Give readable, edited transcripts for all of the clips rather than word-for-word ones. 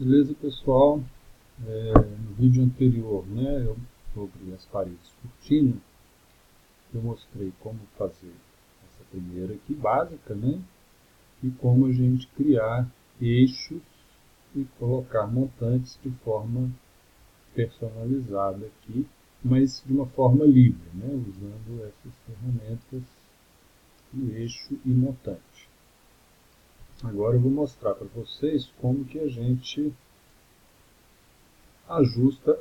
Beleza, pessoal? No vídeo anterior, sobre as paredes cortina, eu mostrei como fazer essa primeira aqui, básica, e como a gente criar eixos e colocar montantes de forma personalizada aqui, mas de uma forma livre, usando essas ferramentas de eixo e montante. Agora eu vou mostrar para vocês como que a gente ajusta,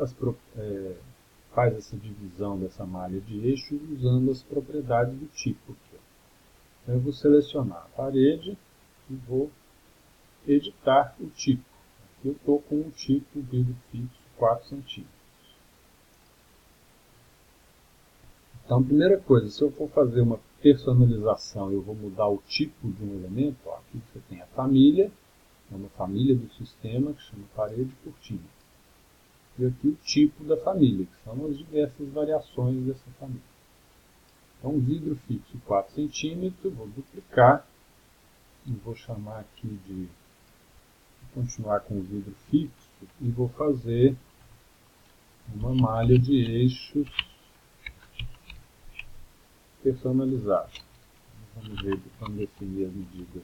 faz essa divisão dessa malha de eixos usando as propriedades do tipo. Então, eu vou selecionar a parede e vou editar o tipo. Aqui eu estou com o tipo vidro fixo 4 centímetros. Então, primeira coisa, se eu for fazer uma personalização, eu vou mudar o tipo de um elemento. Aqui você tem a família, é uma família do sistema que chama parede cortina. E aqui o tipo da família, que são as diversas variações dessa família. Então, vidro fixo 4 centímetros, vou duplicar, e vou chamar aqui de, vou continuar com o vidro fixo, e vou fazer uma malha de eixos personalizada. Vamos ver como definir as medidas.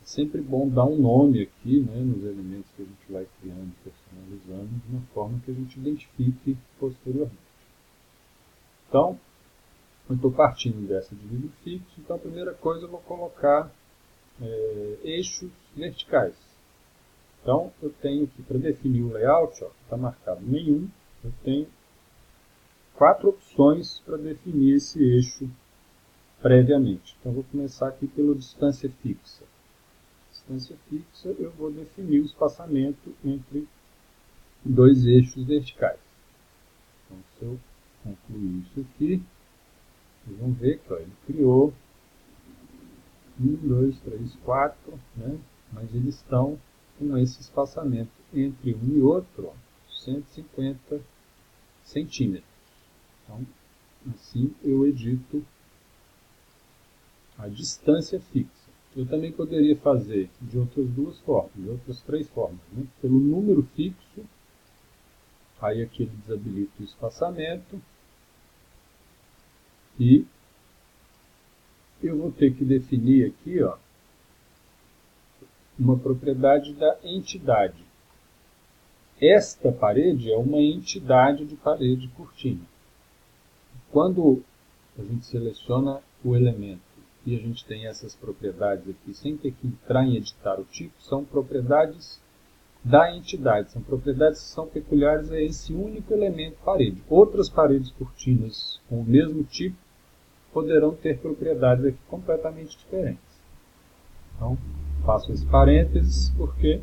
É sempre bom dar um nome aqui, nos elementos que a gente vai criando e personalizando, de uma forma que a gente identifique posteriormente. Então, eu estou partindo dessa de vidro fixo, então a primeira coisa eu vou colocar eixos verticais. Então, eu tenho aqui, para definir o layout, está marcado nenhum, eu tenho 4 opções para definir esse eixo previamente. Então, eu vou começar aqui pela distância fixa. Distância fixa, eu vou definir o espaçamento entre dois eixos verticais. Então, se eu concluir isso aqui, vocês vão ver que ele criou 1, 2, 3, 4, mas eles estão com esse espaçamento entre um e outro, 150 centímetros. Então, assim eu edito a distância fixa. Eu também poderia fazer de outras duas formas, de outras 3 formas. Pelo número fixo, aí aqui ele desabilita o espaçamento, e eu vou ter que definir aqui uma propriedade da entidade. Esta parede é uma entidade de parede cortina. Quando a gente seleciona o elemento e a gente tem essas propriedades aqui, sem ter que entrar em editar o tipo, são propriedades da entidade, são propriedades que são peculiares a esse único elemento parede. Outras paredes cortinas com o mesmo tipo poderão ter propriedades aqui completamente diferentes. Então, faço esse parênteses porque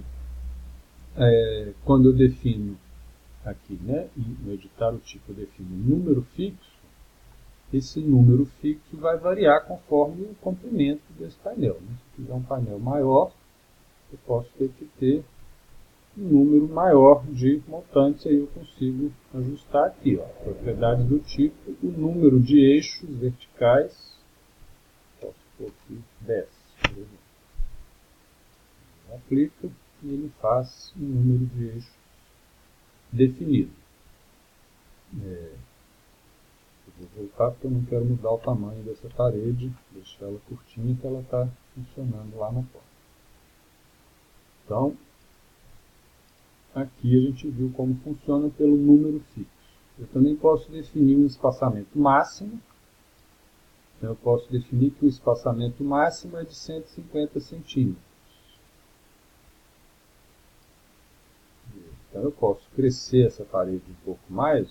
quando eu defino aqui, no editar o tipo, eu defino um número fixo, esse número fixo vai variar conforme o comprimento desse painel. Se eu quiser um painel maior, eu posso ter que ter um número maior de montantes, aí eu consigo ajustar aqui, propriedades do tipo, o número de eixos verticais, posso pôr aqui 10, por exemplo. Aplica e ele faz um número de eixos definido. Eu vou voltar porque eu não quero mudar o tamanho dessa parede, deixar ela curtinha que ela está funcionando lá na porta. Então, aqui a gente viu como funciona pelo número fixo. Eu também posso definir um espaçamento máximo. Então, eu posso definir que o espaçamento máximo é de 150 centímetros. Então, eu posso crescer essa parede um pouco mais.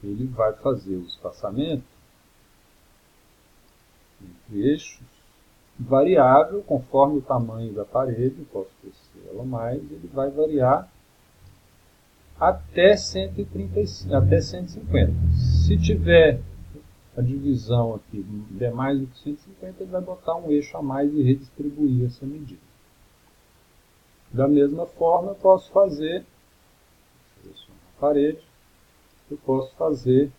Ele vai fazer o espaçamento entre eixos variável conforme o tamanho da parede. Eu posso crescer ela mais, ele vai variar até 135, até 150. Se tiver a divisão aqui der mais do que 150, ele vai botar um eixo a mais e redistribuir essa medida. Da mesma forma, eu posso fazer, selecionar a parede, eu posso fazer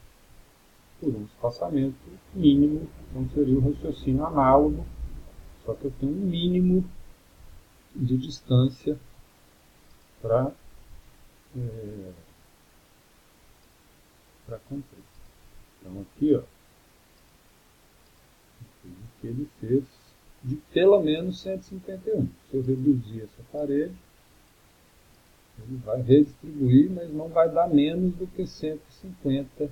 por um espaçamento mínimo, então seria o raciocínio análogo, Só que eu tenho um mínimo de distância para cumprir. Então aqui, ó, o que ele fez de pelo menos 151. Se eu reduzir essa parede, ele vai redistribuir, mas não vai dar menos do que 150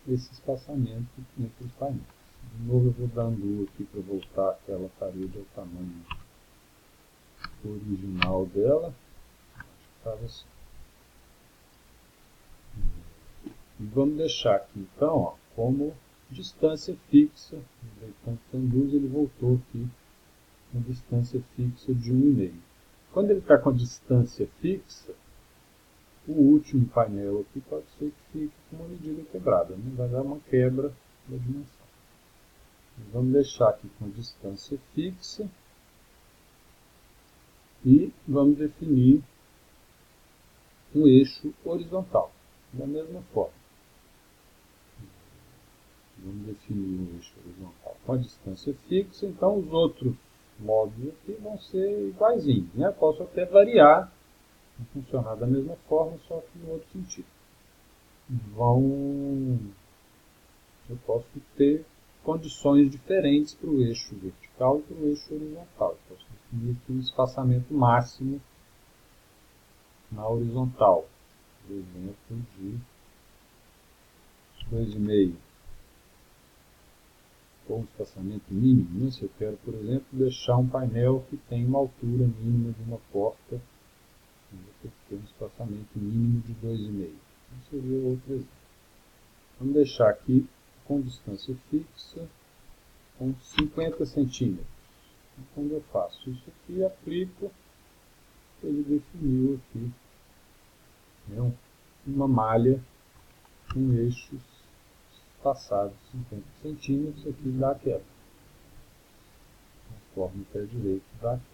esse espaçamento entre os painéis. De novo eu vou dar um aqui para voltar aquela parede ao tamanho original dela. Acho que estava assim. E vamos deixar aqui então, ó, como distância fixa. Então, Tandus, ele voltou aqui com distância fixa de 1,5. Quando ele está com a distância fixa, o último painel aqui pode ser que fique com uma medida quebrada, né? Vai dar uma quebra da dimensão. Vamos deixar aqui com a distância fixa e vamos definir um eixo horizontal, da mesma forma. Vamos definir um eixo horizontal com a distância fixa, então os outros módulos aqui vão ser iguaizinhos, né? Posso até variar, vão funcionar da mesma forma, só que no outro sentido. Eu posso ter condições diferentes para o eixo vertical e para o eixo horizontal. Eu posso definir aqui um espaçamento máximo na horizontal, por exemplo, de 2,5. Ou um espaçamento mínimo, né? Se eu quero, por exemplo, deixar um painel que tem uma altura mínima de uma porta, eu vou ter que ter um espaçamento mínimo de 2,5. Esse seria outro exemplo. Vamos deixar aqui com distância fixa, com 50 centímetros. E quando eu faço isso aqui, aplico, ele definiu aqui, né, uma malha com eixos passados 50 centímetros, aqui dá quebra. Conforme o pé direito dá quebra.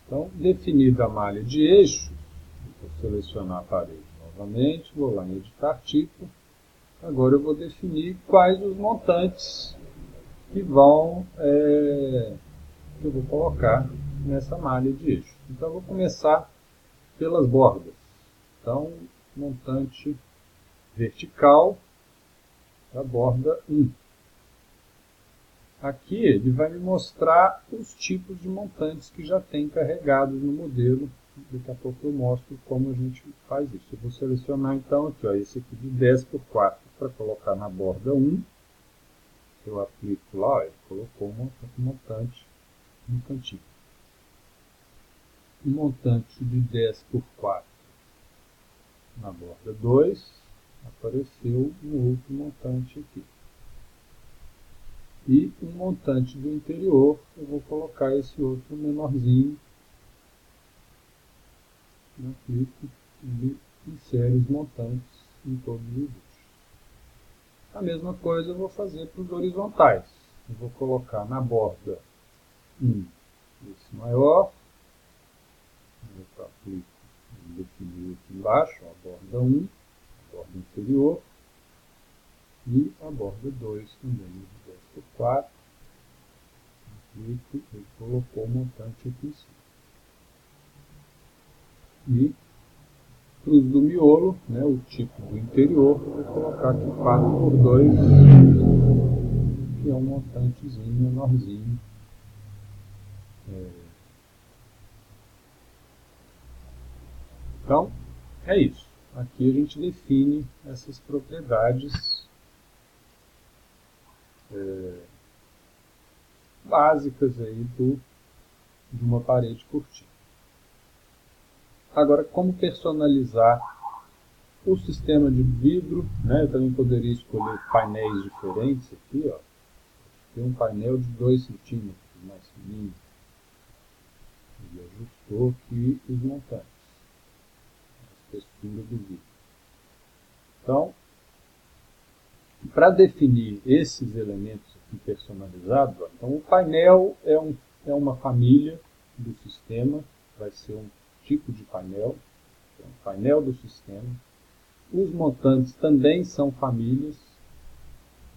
Então, definida a malha de eixo, vou selecionar a parede novamente, vou lá em editar tipo. Agora eu vou definir quais os montantes que eu vou colocar nessa malha de eixo. Então eu vou começar pelas bordas. Então, montante vertical da borda 1. Aqui ele vai me mostrar os tipos de montantes que já tem carregados no modelo. Daqui a pouco eu mostro como a gente faz isso. Eu vou selecionar então aqui, ó, esse aqui de 10×4 para colocar na borda 1. Eu aplico lá, ó, ele colocou um montante no cantinho. Um montante de 10×4 na borda 2, apareceu um outro montante aqui. E um montante do interior, eu vou colocar esse outro menorzinho. Eu aplico e insere os montantes em todos os eixos. A mesma coisa eu vou fazer para os horizontais. Eu vou colocar na borda 1 esse maior. Eu aplico e defini aqui embaixo, a borda 1, a borda inferior. E a borda 2 também, de 10×4. Aplico e colocou o montante aqui em cima. E para os do miolo, né, o tipo do interior, eu vou colocar aqui 4×2, que é um montantezinho menorzinho. Então, é isso. Aqui a gente define essas propriedades básicas aí de uma parede cortina. Agora, como personalizar o sistema de vidro, né? Eu também poderia escolher painéis diferentes aqui, ó. Tem um painel de 2 centímetros, mais fininho. Ele ajustou aqui os montantes, a textura do vidro. Então, para definir esses elementos aqui personalizados, ó, então o painel é uma família do sistema, vai ser um tipo de painel, é um painel do sistema. Os montantes também são famílias.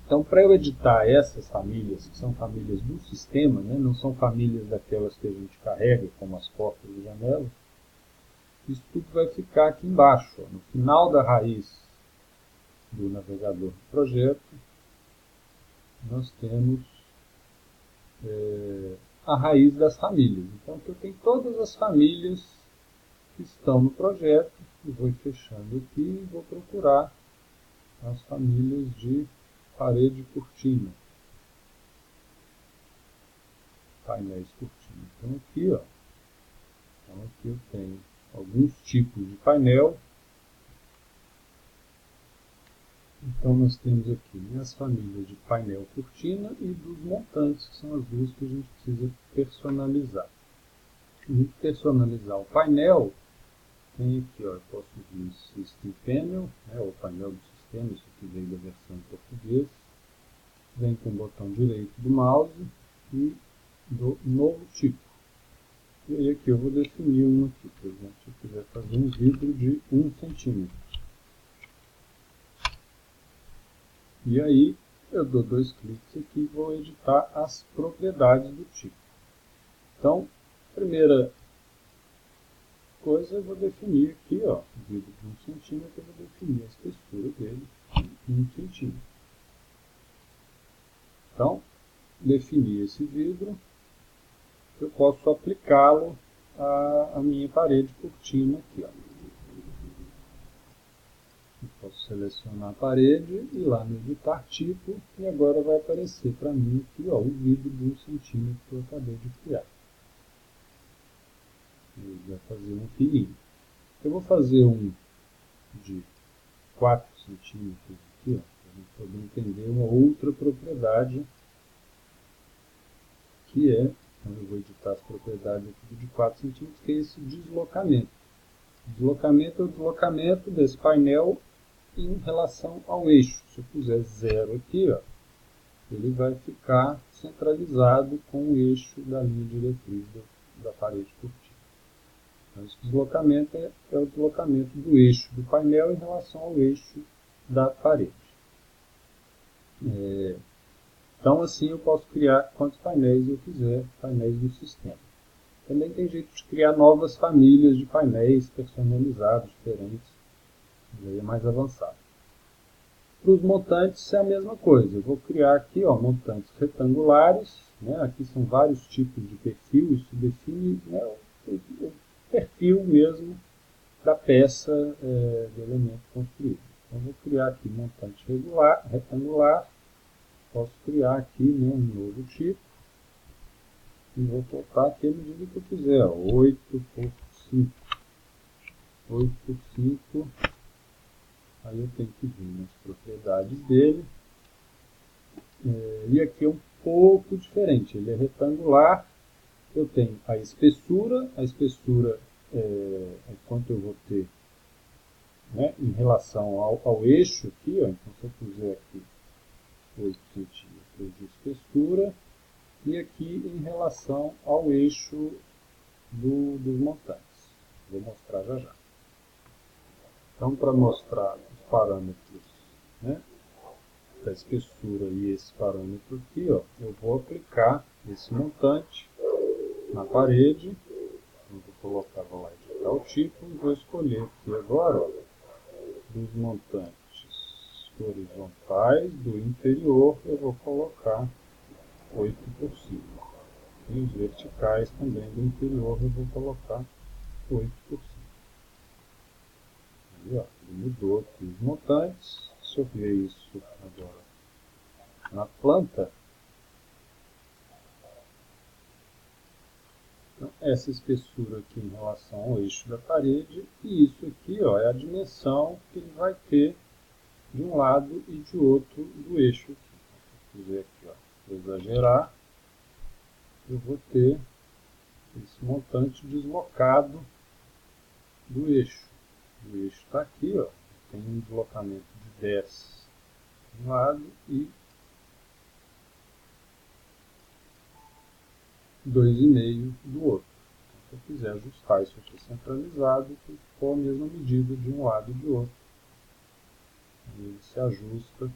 Então, para eu editar essas famílias, que são famílias do sistema, né, não são famílias daquelas que a gente carrega, como as portas e janelas, isso tudo vai ficar aqui embaixo, ó, no final da raiz do navegador do projeto, nós temos a raiz das famílias. Então, aqui eu tenho todas as famílias que estão no projeto, e vou fechando aqui e vou procurar as famílias de parede e cortina. Painéis cortina. Então aqui, ó, então aqui eu tenho alguns tipos de painel. Então nós temos aqui as famílias de painel cortina e dos montantes, que são as duas que a gente precisa personalizar. E personalizar o painel, tem aqui, ó, eu posso vir System Panel, né, o painel do sistema, isso aqui veio da versão em português. Vem com o botão direito do mouse e do novo tipo. E aí aqui eu vou definir um aqui, por exemplo, se eu quiser fazer um vidro de 1 centímetro. E aí eu dou 2 cliques aqui e vou editar as propriedades do tipo. Então, primeira coisa eu vou definir aqui, ó, o vidro de 1 centímetro, eu vou definir a espessura dele em 1 centímetro. Então, definir esse vidro, eu posso aplicá-lo à minha parede cortina aqui, ó. Eu posso selecionar a parede e ir lá no editar tipo, e agora vai aparecer para mim aqui, ó, o vidro de 1 centímetro que eu acabei de criar. Ele vai fazer um fininho. Eu vou fazer um de 4 centímetros aqui, ó, para a gente poder entender uma outra propriedade, que é, então eu vou editar as propriedades aqui de 4 centímetros, que é esse deslocamento. Deslocamento é o deslocamento desse painel em relação ao eixo. Se eu puser 0 aqui, ó, ele vai ficar centralizado com o eixo da linha diretriz da parede cortina. Então, esse deslocamento é o deslocamento do eixo do painel em relação ao eixo da parede. Então, assim, eu posso criar quantos painéis eu quiser, painéis do sistema. Também tem jeito de criar novas famílias de painéis personalizados, diferentes, aí é mais avançado. Para os montantes é a mesma coisa. Eu vou criar aqui, ó, montantes retangulares, né? Aqui são vários tipos de perfil, isso define, né, o perfil mesmo da peça do elemento construído. Então eu vou criar aqui montante retangular, posso criar aqui, né, um novo tipo, e vou colocar aqui a medida que eu quiser, ó, 8 por 5. 8 por 5. Aí eu tenho que vir nas propriedades dele. E aqui é um pouco diferente. Ele é retangular. Eu tenho a espessura. A espessura é quanto eu vou ter, né, em relação ao eixo aqui. Ó. Então, se eu puser aqui 8 centímetros de espessura. E aqui em relação ao eixo dos montantes. Vou mostrar já já. Então, para mostrar os parâmetros, né, da espessura e esse parâmetro aqui, ó, eu vou aplicar esse montante na parede. Eu vou colocar, vou lá editar o tipo e vou escolher aqui agora, ó, dos montantes horizontais do inferior, eu vou colocar 8 por 5. E os verticais também do inferior eu vou colocar 8 por 5. Aí, ó, ele mudou aqui os montantes. Se eu ver isso agora na planta, então, essa espessura aqui em relação ao eixo da parede, e isso aqui, ó, é a dimensão que ele vai ter de um lado e de outro do eixo aqui. Se eu fizer aqui, ó, para exagerar, eu vou ter esse montante deslocado do eixo. O eixo está aqui, ó, tem um deslocamento de 10 de um lado e 2,5 do outro. Então, se eu quiser ajustar isso aqui centralizado, ficou a mesma medida de um lado e de outro. Ele se ajusta